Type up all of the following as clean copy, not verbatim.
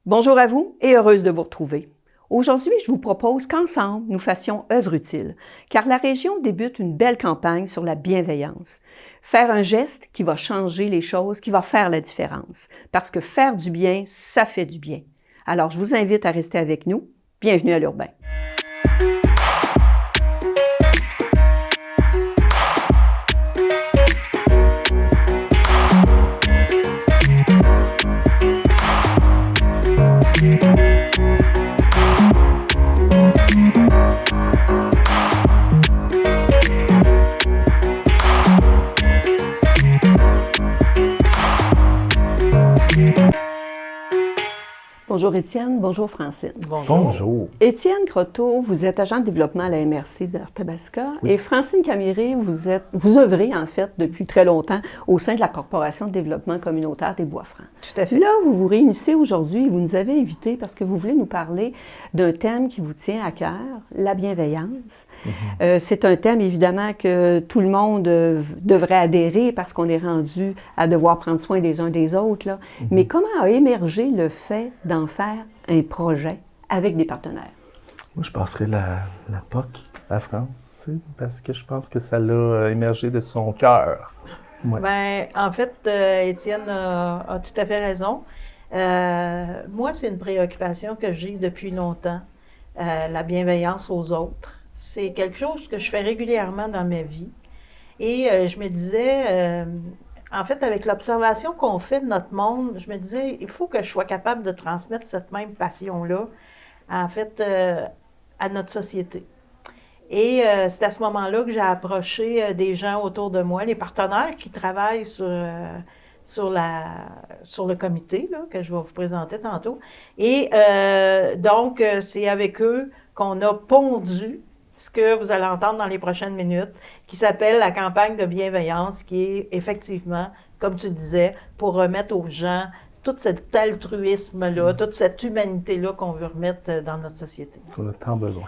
Bonjour à vous et heureuse de vous retrouver. Aujourd'hui, je vous propose qu'ensemble, nous fassions œuvre utile, car la région débute une belle campagne sur la bienveillance. Faire un geste qui va changer les choses, qui va faire la différence, parce que faire du bien, ça fait du bien. Alors, je vous invite à rester avec nous. Bienvenue à l'Urbain. Bonjour Étienne, bonjour Francine. Bonjour. Étienne Croteau, vous êtes agent de développement à la MRC d'Arthabasca et Francine Caméré, vous œuvrez en fait depuis très longtemps au sein de la Corporation de développement communautaire des Bois-Francs. Tout à fait. Là, vous vous réunissez aujourd'hui et vous nous avez invités parce que vous voulez nous parler d'un thème qui vous tient à cœur, la bienveillance. C'est un thème évidemment que tout le monde devrait adhérer parce qu'on est rendu à devoir prendre soin des uns des autres. Là. Mais comment a émergé le fait d'en faire un projet avec des partenaires? Moi, je passerais la POC à France, parce que je pense que ça l'a émergé de son cœur. Ouais. Bien, en fait, Étienne a tout à fait raison. Moi, c'est une préoccupation que j'ai depuis longtemps, la bienveillance aux autres. C'est quelque chose que je fais régulièrement dans ma vie. Et je me disais, en fait, avec l'observation qu'on fait de notre monde, je me disais, il faut que je sois capable de transmettre cette même passion-là, en fait, à notre société. Et c'est à ce moment-là que j'ai approché des gens autour de moi, les partenaires qui travaillent sur le comité là, que je vais vous présenter tantôt. Et donc, c'est avec eux qu'on a pondu ce que vous allez entendre dans les prochaines minutes, qui s'appelle la campagne de bienveillance, qui est effectivement, comme tu disais, pour remettre aux gens tout cet altruisme-là, toute cette humanité-là qu'on veut remettre dans notre société. Qu'on a tant besoin.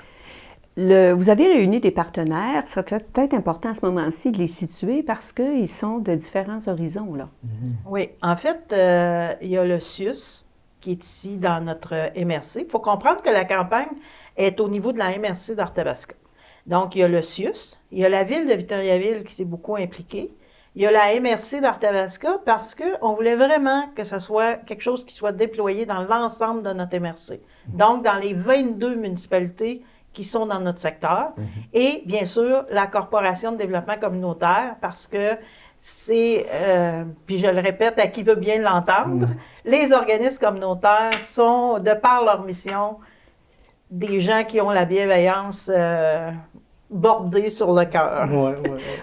Vous avez réuni des partenaires. Ça serait peut-être important à ce moment-ci de les situer parce qu'ils sont de différents horizons, là. Oui. En fait, il y a le CIUS qui est ici dans notre MRC. Il faut comprendre que la campagne est au niveau de la MRC d'Arthabasca. Donc, il y a le CIUS, il y a la ville de Victoriaville qui s'est beaucoup impliquée, il y a la MRC d'Arthabasca parce qu'on voulait vraiment que ce soit quelque chose qui soit déployé dans l'ensemble de notre MRC. Donc, dans les 22 municipalités qui sont dans notre secteur. Et, bien sûr, la Corporation de développement communautaire parce que c'est, puis je le répète à qui veut bien l'entendre, les organismes communautaires sont, de par leur mission, des gens qui ont la bienveillance bordée sur le cœur.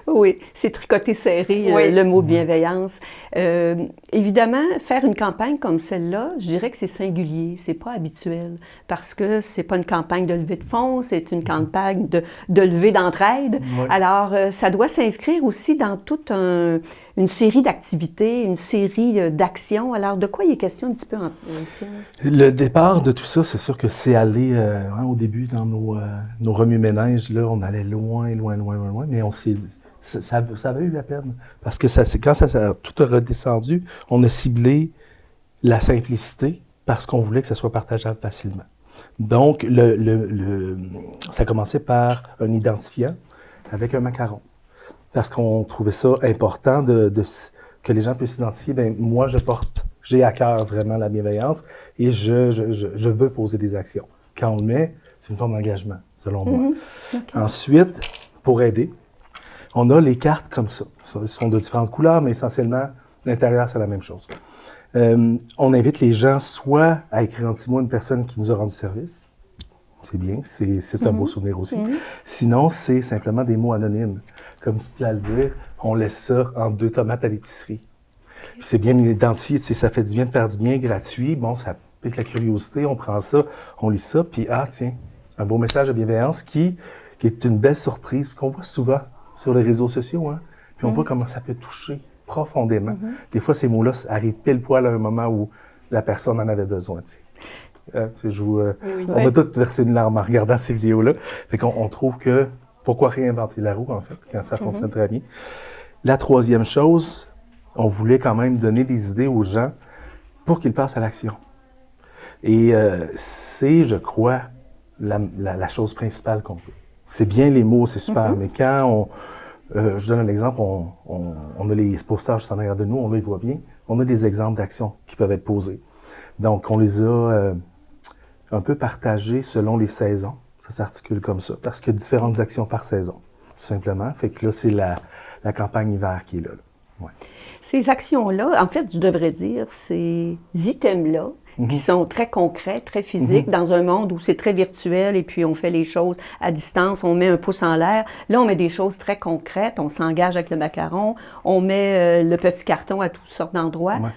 Oui, c'est tricoté serré, le mot bienveillance. Évidemment, faire une campagne comme celle-là, je dirais que c'est singulier, c'est pas habituel, parce que c'est pas une campagne de levée de fonds, c'est une campagne de levée d'entraide. Alors, ça doit s'inscrire aussi dans toute une série d'activités, une série d'actions. Alors, de quoi il est question un petit peu, Étienne? Le départ de tout ça, c'est sûr que c'est aller, au début, dans nos remue-ménages, là, on allait loin, mais on s'est dit, ça avait eu la peine. Parce que quand tout a redescendu, on a ciblé la simplicité parce qu'on voulait que ça soit partageable facilement. Donc, ça commençait par un identifiant avec un macaron. Parce qu'on trouvait ça important que les gens puissent s'identifier. Bien, moi, j'ai à cœur vraiment la bienveillance et je veux poser des actions. Quand on le met, c'est une forme d'engagement, selon moi. Okay. Ensuite, pour aider, on a les cartes comme ça. Elles sont de différentes couleurs, mais essentiellement, l'intérieur, c'est la même chose. On invite les gens soit à écrire en 6 mois une personne qui nous a rendu service. C'est bien, c'est un beau souvenir aussi. Sinon, c'est simplement des mots anonymes. Comme tu peux le dire, on laisse ça en 2 tomates à l'épicerie. Puis c'est bien identifié, ça fait du bien de faire du bien gratuit. Bon, ça pique la curiosité, on prend ça, on lit ça, puis tiens, un beau message de bienveillance qui est une belle surprise, qu'on voit souvent sur les réseaux sociaux, hein. Puis on voit comment ça peut toucher profondément. Des fois, ces mots-là arrivent pile poil à un moment où la personne en avait besoin, tu sais. On a tous versé une larme en regardant ces vidéos-là. Fait qu'on trouve que, pourquoi réinventer la roue, en fait, quand ça fonctionne très bien. La troisième chose, on voulait quand même donner des idées aux gens pour qu'ils passent à l'action. Et c'est, je crois, la chose principale qu'on peut. C'est bien les mots, c'est super, mais quand je donne un exemple, on a les posters juste en arrière de nous, on les voit bien, on a des exemples d'actions qui peuvent être posées. Donc, on les a un peu partagés selon les saisons. Ça s'articule comme ça, parce qu'il y a différentes actions par saison, tout simplement. Fait que là, c'est la campagne hiver qui est là. Ouais. Ces actions-là, en fait, je devrais dire, ces items-là, qui sont très concrets, très physiques, dans un monde où c'est très virtuel et puis on fait les choses à distance, on met un pouce en l'air. Là, on met des choses très concrètes, on s'engage avec le macaron, on met le petit carton à toutes sortes d'endroits. Ouais.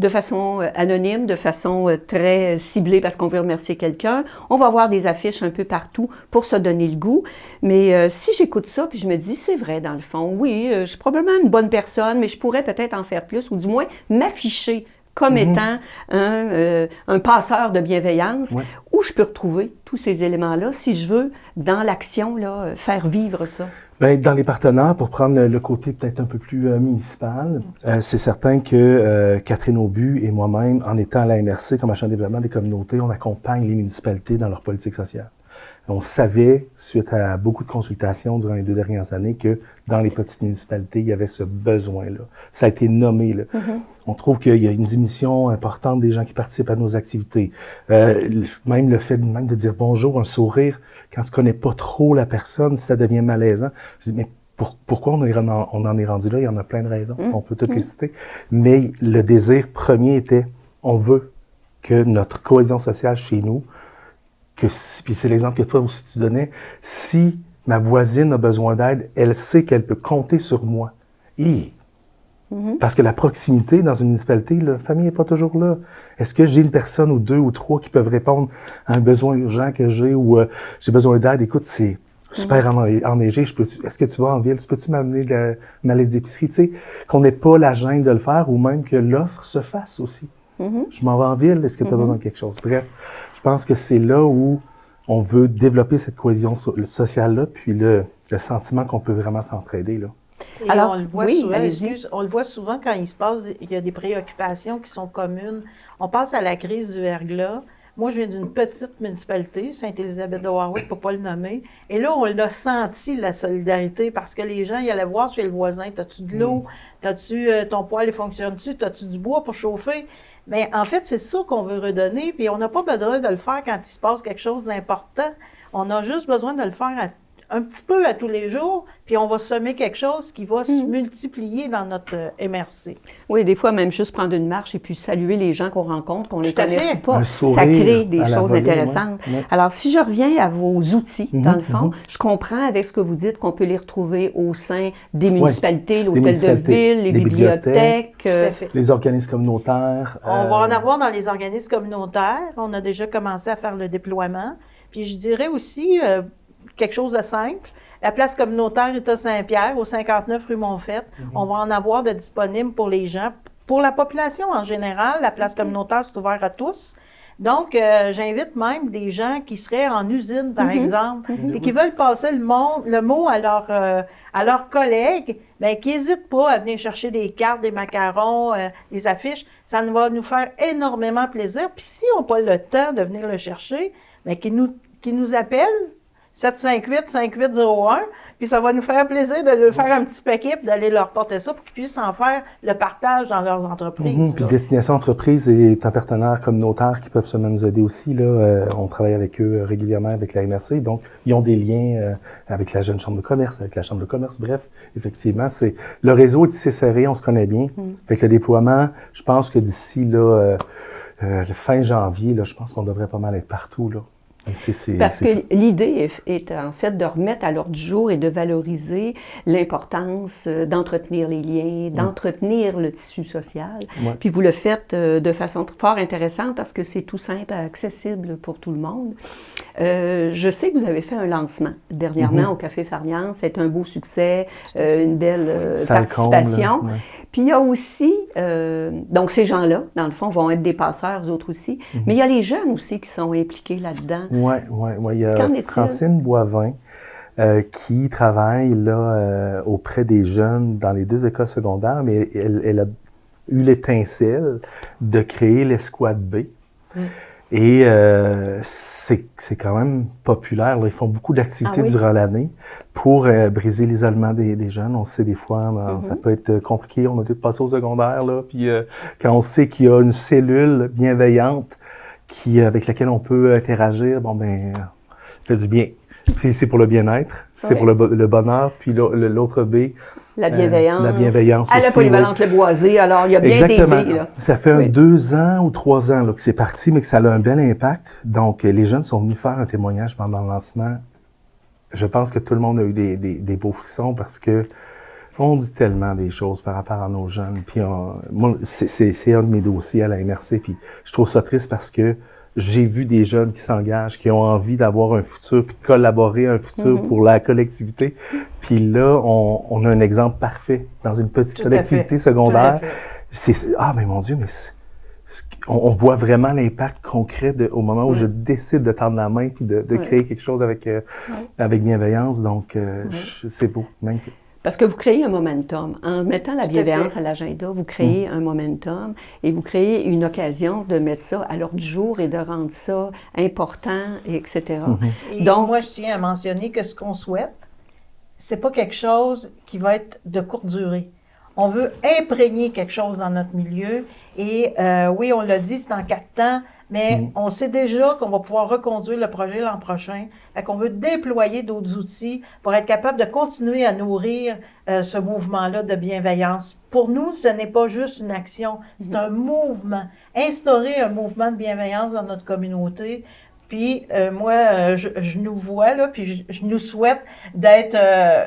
De façon anonyme, de façon très ciblée parce qu'on veut remercier quelqu'un. On va avoir des affiches un peu partout pour se donner le goût. Mais si j'écoute ça, puis je me dis, c'est vrai dans le fond, oui, je suis probablement une bonne personne, mais je pourrais peut-être en faire plus, ou du moins m'afficher comme étant un passeur de bienveillance, où je peux retrouver tous ces éléments-là, si je veux, dans l'action, là, faire vivre ça. Bien, dans les partenaires, pour prendre le côté peut-être un peu plus municipal, c'est certain que Catherine Aubu et moi-même, en étant à la MRC, comme agent de développement des communautés, on accompagne les municipalités dans leur politique sociale. On savait, suite à beaucoup de consultations durant les 2 dernières années, que dans les petites municipalités, il y avait ce besoin-là. Ça a été nommé, là. On trouve qu'il y a une diminution importante des gens qui participent à nos activités. Même le fait de dire bonjour, un sourire, quand tu connais pas trop la personne, ça devient malaisant. Je dis, mais pourquoi on en est rendu là? Il y en a plein de raisons. On peut toutes les citer. Mais le désir premier était, on veut que notre cohésion sociale chez nous, puis c'est l'exemple que toi aussi tu donnais, si ma voisine a besoin d'aide, elle sait qu'elle peut compter sur moi. Parce que la proximité dans une municipalité, la famille n'est pas toujours là. Est-ce que j'ai une personne ou 2 ou 3 qui peuvent répondre à un besoin urgent que j'ai ou j'ai besoin d'aide? Écoute, c'est super enneigé. Est-ce que tu vas en ville? Peux-tu m'amener ma liste d'épicerie? Tu sais, qu'on n'ait pas la gêne de le faire ou même que l'offre se fasse aussi. Je m'en vais en ville, est-ce que tu as besoin de quelque chose? Bref, je pense que c'est là où on veut développer cette cohésion sociale-là, puis le sentiment qu'on peut vraiment s'entraider, là. Et alors, on le voit souvent, on le voit souvent quand il y a des préoccupations qui sont communes. On pense à la crise du verglas. Moi, je viens d'une petite municipalité, Sainte-Élisabeth-de-Warwick, pour ne pas le nommer. Et là, on l'a senti, la solidarité, parce que les gens, ils allaient voir chez le voisin, t'as-tu de l'eau? T'as-tu ton poêle, fonctionne-tu? T'as-tu du bois pour chauffer? Mais en fait, c'est ça qu'on veut redonner, puis on n'a pas besoin de le faire quand il se passe quelque chose d'important. On a juste besoin de le faire un petit peu à tous les jours, puis on va semer quelque chose qui va se multiplier dans notre MRC. Oui, des fois, même juste prendre une marche et puis saluer les gens qu'on rencontre, qu'on les connaisse ou pas. Un sourire, ça crée des choses intéressantes. Ouais. Alors, si je reviens à vos outils, dans le fond, je comprends avec ce que vous dites qu'on peut les retrouver au sein des municipalités, l'hôtel de ville, les bibliothèques. Les organismes communautaires. On va en avoir dans les organismes communautaires. On a déjà commencé à faire le déploiement. Puis je dirais aussi quelque chose de simple. La place communautaire est à Saint-Pierre, au 59 rue Montfaite. On va en avoir de disponibles pour les gens. Pour la population en général, la place communautaire, c'est ouvert à tous. Donc, j'invite même des gens qui seraient en usine, par exemple, et qui veulent passer le mot à leurs collègues, bien, qui n'hésitent pas à venir chercher des cartes, des macarons, des affiches. Ça va nous faire énormément plaisir. Puis si on n'a pas le temps de venir le chercher, bien, qui nous appellent, 758-5801, puis ça va nous faire plaisir de leur faire un petit paquet et d'aller leur porter ça pour qu'ils puissent en faire le partage dans leurs entreprises. Puis Destination Entreprise est un partenaire communautaire qui peuvent seulement nous aider aussi. Là. On travaille avec eux régulièrement avec la MRC, donc ils ont des liens avec la Jeune Chambre de commerce, avec la Chambre de commerce. Bref, effectivement, le réseau est tissé serré, on se connaît bien. Avec le déploiement, je pense que d'ici le fin janvier, là, je pense qu'on devrait pas mal être partout, là. Parce que l'idée est en fait de remettre à l'ordre du jour et de valoriser l'importance d'entretenir les liens, d'entretenir le tissu social. Puis vous le faites de façon fort intéressante parce que c'est tout simple, accessible pour tout le monde. Je sais que vous avez fait un lancement dernièrement au Café Farniente. C'est un beau succès, une belle participation. Puis il y a aussi, donc ces gens-là, dans le fond, vont être des passeurs, eux autres aussi. Mais il y a les jeunes aussi qui sont impliqués là-dedans. Oui. Il y a Francine Boivin qui travaille là auprès des jeunes dans les 2 écoles secondaires, mais elle a eu l'étincelle de créer l'Escouade B. Et c'est quand même populaire, là. Ils font beaucoup d'activités durant l'année pour briser l'isolement des jeunes. On sait des fois, ça peut être compliqué. On a dû passer au secondaire, là. Puis quand on sait qu'il y a une cellule bienveillante avec laquelle on peut interagir, bon ben, ça fait du bien. C'est pour le bien-être, c'est pour le bonheur. Puis l'autre B, la bienveillance. La bienveillance à aussi, la polyvalente Le Boisé, alors il y a bien exactement. des B, là. Ça fait 2 ans ou 3 ans là, que c'est parti, mais que ça a un bel impact. Donc, les jeunes sont venus faire un témoignage pendant le lancement. Je pense que tout le monde a eu des beaux frissons parce que on dit tellement des choses par rapport à nos jeunes. Puis moi, c'est un de mes dossiers à la MRC, puis je trouve ça triste parce que j'ai vu des jeunes qui s'engagent, qui ont envie d'avoir un futur, puis de collaborer un futur pour la collectivité. Puis là, on a un exemple parfait dans une petite collectivité secondaire. Mais mon Dieu, mais on voit vraiment l'impact concret au moment où je décide de tendre la main puis de créer quelque chose avec bienveillance. Donc, c'est beau, magnifique. Parce que vous créez un momentum. En mettant la bienveillance à l'agenda, vous créez un momentum et vous créez une occasion de mettre ça à l'ordre du jour et de rendre ça important, etc. Et donc, moi, je tiens à mentionner que ce qu'on souhaite, c'est pas quelque chose qui va être de courte durée. On veut imprégner quelque chose dans notre milieu et oui, on l'a dit, c'est en 4 temps, mais on sait déjà qu'on va pouvoir reconduire le projet l'an prochain. Fait qu'on veut déployer d'autres outils pour être capable de continuer à nourrir ce mouvement-là de bienveillance. Pour nous, ce n'est pas juste une action, c'est un mouvement. Instaurer un mouvement de bienveillance dans notre communauté. Puis moi, je nous vois, là, puis je nous souhaite d'être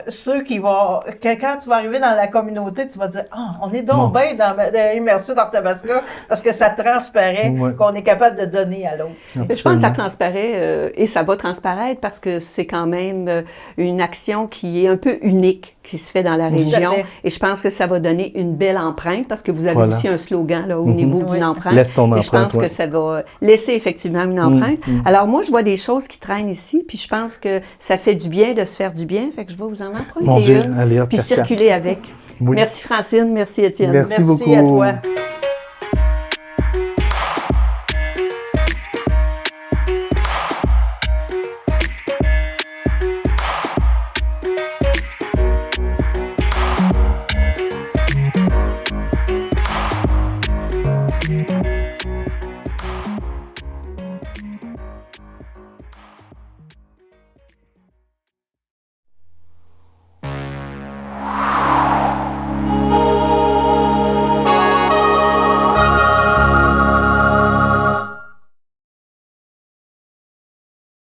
ceux qui vont... Quand tu vas arriver dans la communauté, tu vas dire « Ah, on est donc bien dans l'immersion d'Arthabasca » parce que ça transparaît qu'on est capable de donner à l'autre. Je pense que ça transparaît et ça va transparaître parce que c'est quand même une action qui est un peu unique qui se fait dans la région. Et je pense que ça va donner une belle empreinte parce que vous avez aussi un slogan là, au niveau d'une empreinte. Laisse ton empreinte. Et je pense que ça va laisser effectivement une empreinte. Alors moi, je vois des choses qui traînent ici, puis je pense que ça fait du bien de se faire du bien. Fait que je vais vous en emprunter une, allez, hop, puis circuler avec. Merci Francine, merci Étienne. Merci beaucoup. À toi.